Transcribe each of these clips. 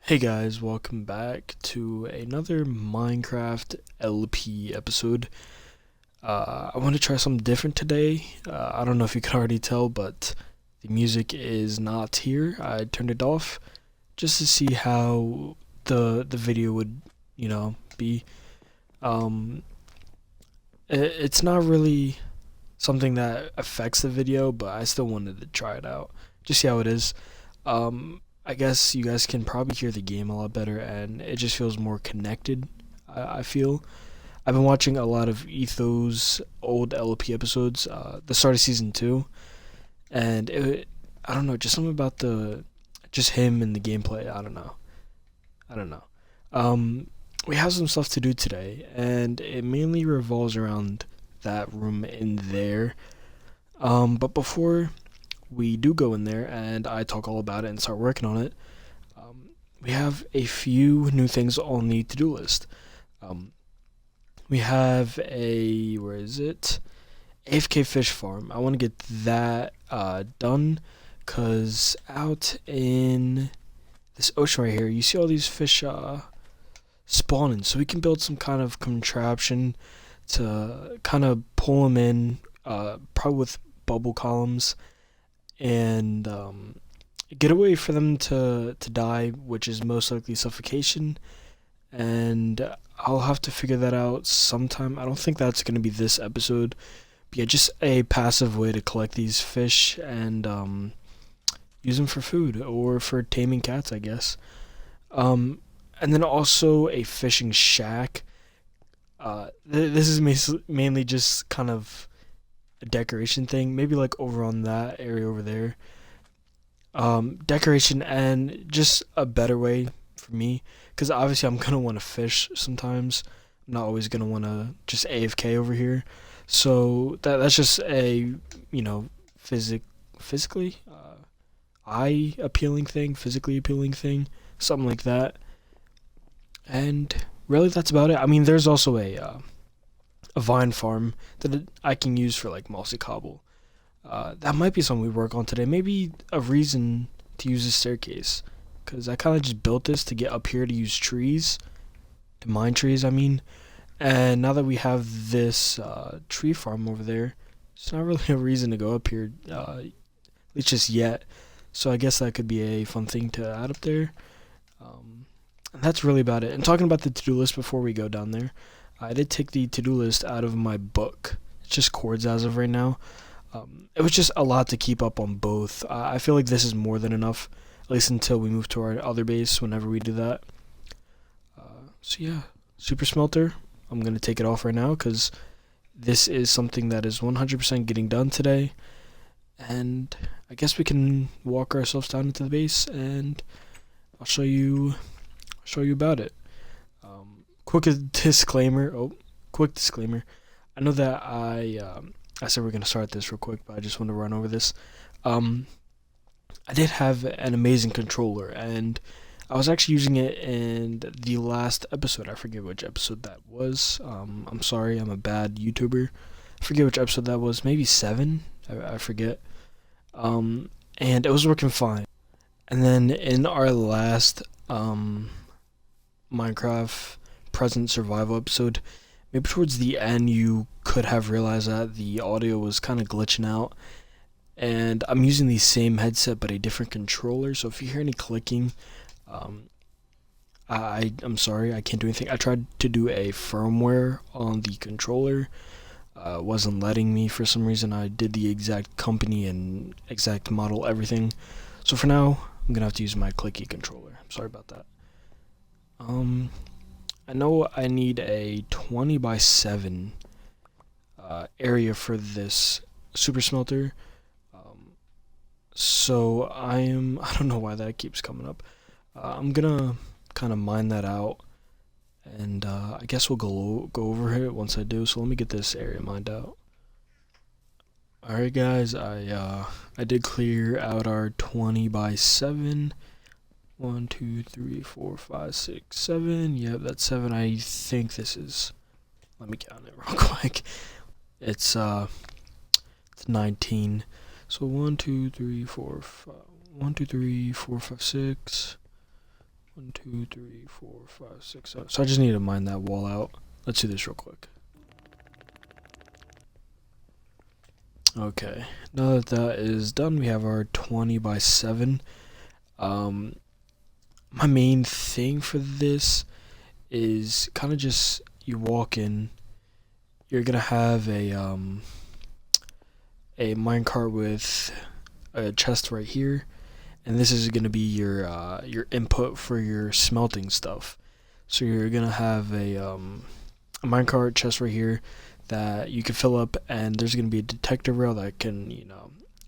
Hey guys, welcome back to another Minecraft LP episode. I want to try something different today. I don't know if you can already tell, but the music is not here. I turned it off just to see how the video would, be. Um, it's not really something that affects the video, but I still wanted to try it out, just see how it is. I guess you guys can probably hear the game a lot better, and it just feels more connected. I feel I've been watching a lot of Etho's old LP episodes, the start of season 2, and I don't know, just something about just him and the gameplay. I don't know. Um, we have some stuff to do today, and it mainly revolves around that room in there. But before we do go in there and I talk all about it and start working on it, we have a few new things on the to-do list. Um, we have where is it? AFK fish farm. I want to get that done because out in this ocean right here, you see all these fish spawning. So we can build some kind of contraption to kind of pull them in, probably with bubble columns, and get a way for them to die, which is most likely suffocation. And I'll have to figure that out sometime. I don't think that's going to be this episode. But yeah, just a passive way to collect these fish and use them for food or for taming cats, I guess. And then also a fishing shack. This is mainly just kind of a decoration thing. Maybe like over on that area over there. Decoration and just a better way for me, because obviously I'm gonna want to fish sometimes. I'm not always gonna want to just AFK over here. So that's just a you know physically eye appealing thing, physically appealing thing, something like that. And really, that's about it. I mean, there's also a vine farm that I can use for like mossy cobble. That might be something we work on today. Maybe a reason to use a staircase, because I kind of just built this to get up here to use trees, to mine trees. I mean, and now that we have this tree farm over there, it's not really a reason to go up here, at least just yet. So I guess that could be a fun thing to add up there. And that's really about it. And talking about the to-do list before we go down there, I did take the to-do list out of my book. It's just chords as of right now. It was just a lot to keep up on both. I feel like this is more than enough, at least until we move to our other base whenever we do that. So yeah, Super Smelter, I'm going to take it off right now because this is something that is 100% getting done today. And I guess we can walk ourselves down into the base and I'll show you about it. Quick disclaimer. Quick disclaimer. I know that I said we're gonna start this real quick, but I just want to run over this. I did have an amazing controller, and I was actually using it in the last episode. I forget which episode that was. I'm sorry, I'm a bad YouTuber. I forget which episode that was. Maybe 7. I forget. And it was working fine. And then in our last Minecraft Present Survival episode, maybe towards the end, you could have realized that the audio was kind of glitching out. And I'm using the same headset but a different controller, so if you hear any clicking, I'm sorry, I can't do anything. I tried to do a firmware on the controller, wasn't letting me for some reason. I did the exact company and exact model, everything. So for now, I'm gonna have to use my clicky controller. I'm sorry about that. I know I need a 20 by 7 area for this super smelter. So I don't know why that keeps coming up. I'm gonna kind of mine that out, and I guess we'll go over it once I do. So let me get this area mined out. Alright guys, I did clear out our 20 by 7. 1, 2, 3, 4, 5, 6, 7. Yep, that's 7. I think this is. Let me count it real quick. It's 19. So 1, 2, 3, 4, 5. 1, 2, 3, 4, 5, 6. 1, 2, 3, 4, 5, 6, 7. So I just need to mine that wall out. Let's do this real quick. Okay, now that that is done, we have our 20 by 7. My main thing for this is kind of just you walk in, you're gonna have a minecart with a chest right here, and this is gonna be your input for your smelting stuff. So you're gonna have a minecart chest right here that you can fill up, and there's going to be a detector rail that can,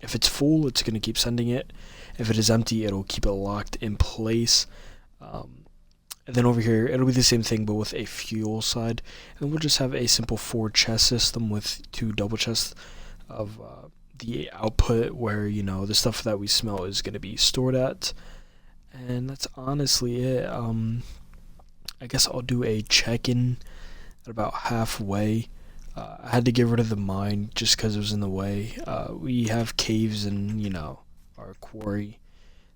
if it's full, it's going to keep sending it. If it is empty, it'll keep it locked in place. And then over here, it'll be the same thing, but with a fuel side. And we'll just have a simple 4 chest system with 2 double chests of the output where, the stuff that we smelt is going to be stored at. And that's honestly it. I guess I'll do a check-in at about halfway. I had to get rid of the mine just because it was in the way. We have caves in, our quarry.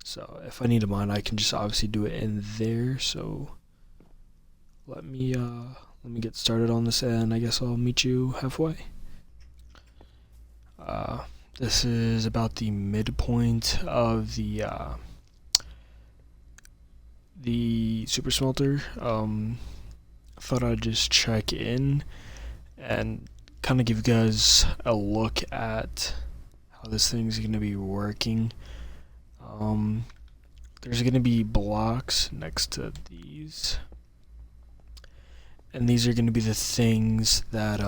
So if I need a mine, I can just obviously do it in there. So let me get started on this, and I guess I'll meet you halfway. This is about the midpoint of the Super Smelter. Thought I'd just check in and kind of give you guys a look at how this thing's going to be working. There's going to be blocks next to these, and these are going to be the things that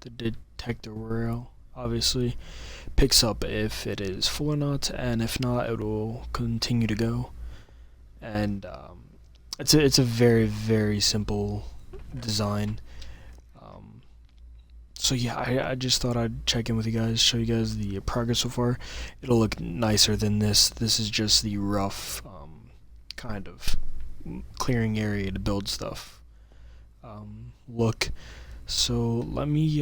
the detector rail obviously picks up if it is full or not, and if not, it will continue to go. And it's a very, very simple design. So yeah, I just thought I'd check in with you guys, show you guys the progress so far. It'll look nicer than this. This is just the rough kind of clearing area to build stuff look. So let me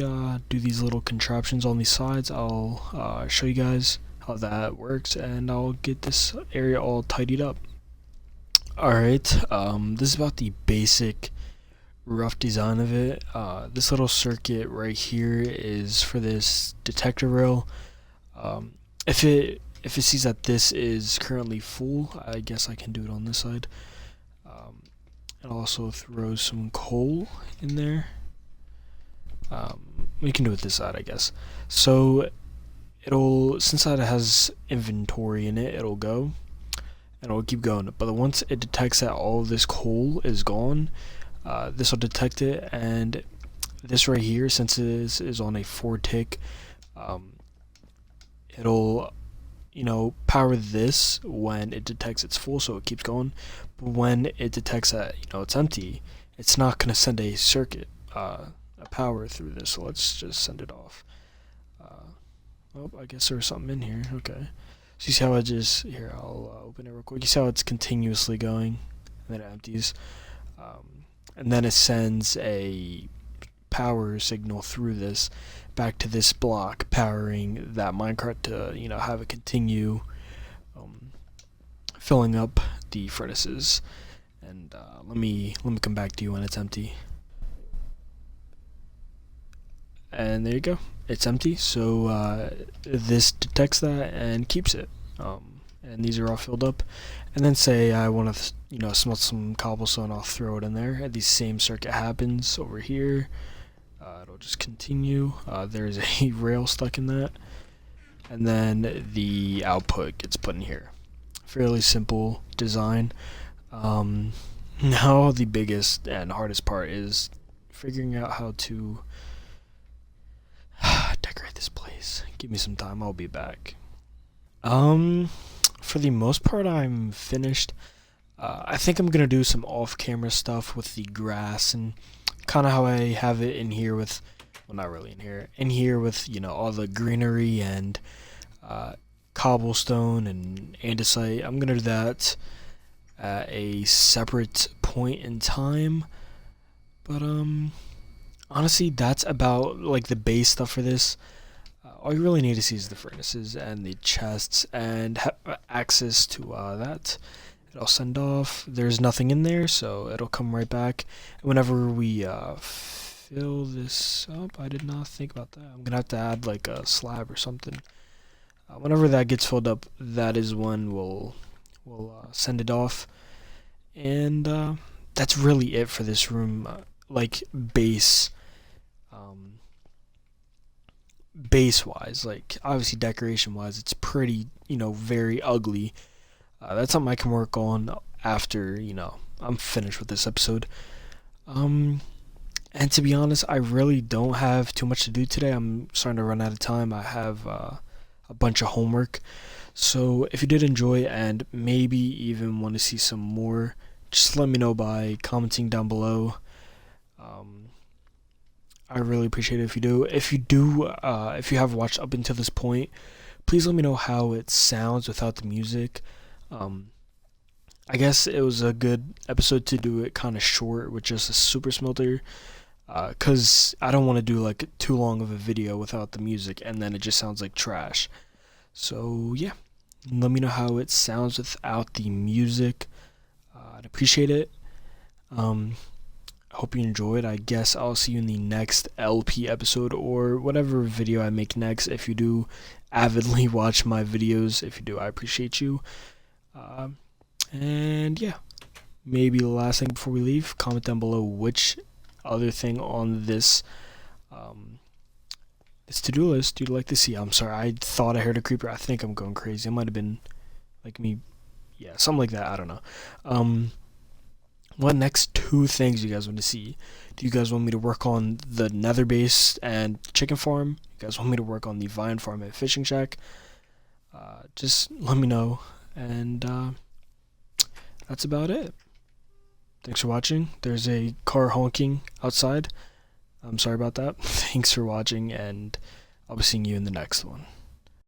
do these little contraptions on these sides. I'll show you guys how that works, and I'll get this area all tidied up. Alright, this is about the basic rough design of it. This little circuit right here is for this detector rail. If it sees that this is currently full, I guess I can do it on this side. And also throw some coal in there. We can do it this side, I guess. So since that has inventory in it, it'll go, and it'll keep going. But once it detects that all of this coal is gone, this will detect it, and this right here, since it is on a 4-tick, it'll power this when it detects it's full, so it keeps going. But when it detects that it's empty, it's not going to send a circuit a power through this. So let's just send it off. Oh, I guess there's something in here. Okay, so you see how I'll open it real quick. You see how it's continuously going, and then it empties. And then it sends a power signal through this back to this block, powering that minecart to have it continue filling up the furnaces. And let me come back to you when it's empty. And there you go, it's empty. So this detects that and keeps it. And these are all filled up. And then say I want to smelt some cobblestone, I'll throw it in there. And the same circuit happens over here. It'll just continue. There's a rail stuck in that, and then the output gets put in here. Fairly simple design. Now the biggest and hardest part is figuring out how to decorate this place. Give me some time, I'll be back. For the most part, I'm finished. I think I'm gonna do some off-camera stuff with the grass and kind of how I have it in here with, well, not really in here with all the greenery and cobblestone and andesite. I'm gonna do that at a separate point in time. But honestly, that's about like the base stuff for this. All you really need to see is the furnaces and the chests and access to that. It'll send off. There's nothing in there, so it'll come right back. And whenever we fill this up, I did not think about that. I'm gonna have to add like a slab or something. Whenever that gets filled up, that is when we'll send it off. And that's really it for this room. Like um, base wise, like obviously decoration wise, it's pretty, very ugly. That's something I can work on after, I'm finished with this episode. Um, and to be honest, I really don't have too much to do today. I'm starting to run out of time. I have a bunch of homework. So if you did enjoy and maybe even want to see some more, just let me know by commenting down below. Um, I really appreciate it if you do. If you have watched up until this point, please let me know how it sounds without the music. Um, I guess it was a good episode to do it kind of short with just a super smelter, cause I don't want to do like too long of a video without the music, and then it just sounds like trash. So yeah, let me know how it sounds without the music. I'd appreciate it. Um, I hope you enjoyed. I guess I'll see you in the next LP episode or whatever video I make next. If you do avidly watch my videos, if you do, I appreciate you. And yeah, maybe the last thing before we leave, comment down below which other thing on um, this to-do list you'd like to see. I'm sorry, I thought I heard a creeper. I think I'm going crazy. It might have been like me, yeah, something like that. I don't know. What next two things you guys want to see? Do you guys want me to work on the nether base and chicken farm? You guys want me to work on the vine farm and fishing shack? Just let me know. And that's about it. Thanks for watching. There's a car honking outside. I'm sorry about that. Thanks for watching, and I'll be seeing you in the next one.